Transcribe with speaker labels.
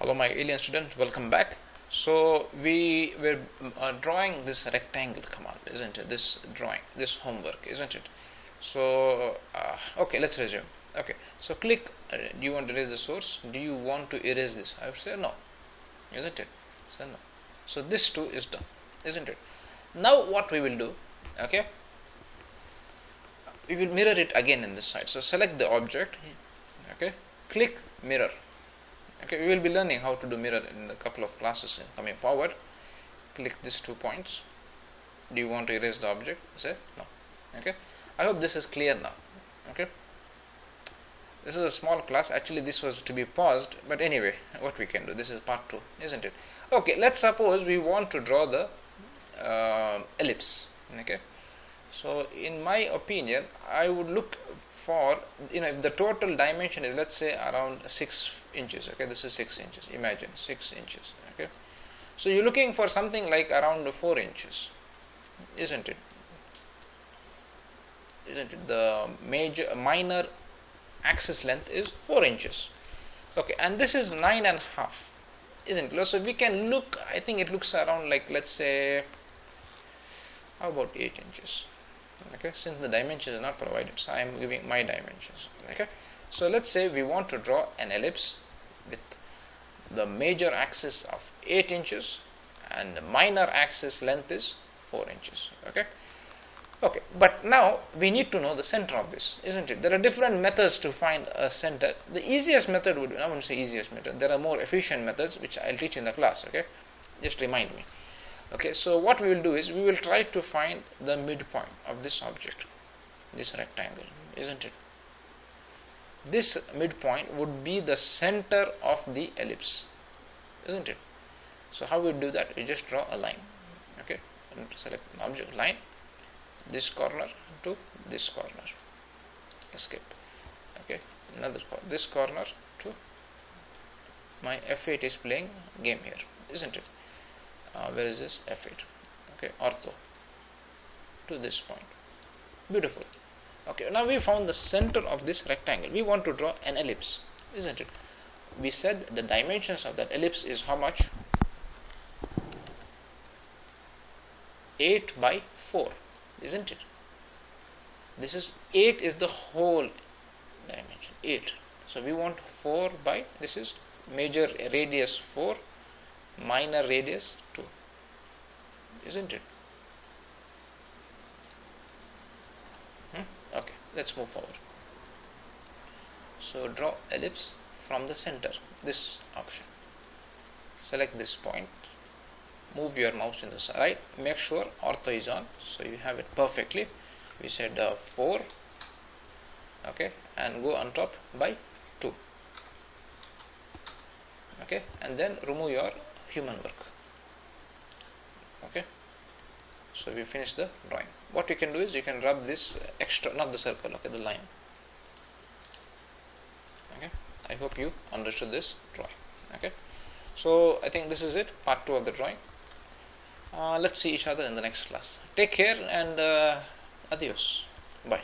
Speaker 1: Hello my alien students, welcome back. So we were drawing this rectangle command, isn't it? This drawing, this homework, isn't it? So okay, let's resume. Okay, so click, do you want to erase the source? Do you want to erase this? I would say no, isn't it? So no. So this too is done, isn't it? Now what we will do, okay, we will mirror it again in this side. So select the object, okay, click mirror. Okay, we will be learning how to do mirror in a couple of classes coming forward. Click these 2 points. Do you want to erase the object? Say no. Okay, I hope this is clear now. Okay, this is a small class. Actually this was to be paused, but anyway, what we can do, this is part 2, isn't it? Okay, let's suppose we want to draw the ellipse. Okay, so in my opinion I would look for, if the total dimension is, let's say, around 6 inches. Okay, this is 6 inches, imagine 6 inches. Okay, so you're looking for something like around 4 inches, isn't it? The minor axis length is 4 inches. Okay, and this is 9.5, isn't it? So we can look, I think it looks around like, let's say, how about 8 inches? Okay, since the dimensions are not provided, so I am giving my dimensions. Okay, so let's say we want to draw an ellipse with the major axis of 8 inches and the minor axis length is 4 inches. Okay, but now we need to know the center of this, isn't it? There are different methods to find a center. The easiest method would, I wouldn't say easiest method, there are more efficient methods which I'll teach in the class. Okay, just remind me. Okay, so what we will do is we will try to find the midpoint of this object, this rectangle, isn't it? This midpoint would be the center of the ellipse, isn't it? So how we do that? We just draw a line. Okay, and select an object line, this corner to this corner, escape. Okay, this corner to, my F8 is playing game here, isn't it? Where is this? F8. Okay, ortho to this point. Beautiful. Okay, now we found the center of this rectangle. We want to draw an ellipse, isn't it? We said the dimensions of that ellipse is how much? 8 by 4, isn't it? This is 8 is the whole dimension, 8. So we want 4 by, this is major radius 4, minor radius 2, isn't it? Okay, let's move forward. So draw ellipse from the center, this option. Select this point, move your mouse in the right, make sure ortho is on, so you have it perfectly. We said 4, okay, and go on top by 2. Okay, and then remove your human work. Okay, so we finish the drawing. What you can do is you can rub this extra, not the circle, okay, the line. Okay, I hope you understood this drawing. Okay, so I think this is it, part 2 of the drawing. Let's see each other in the next class. Take care and adios. Bye.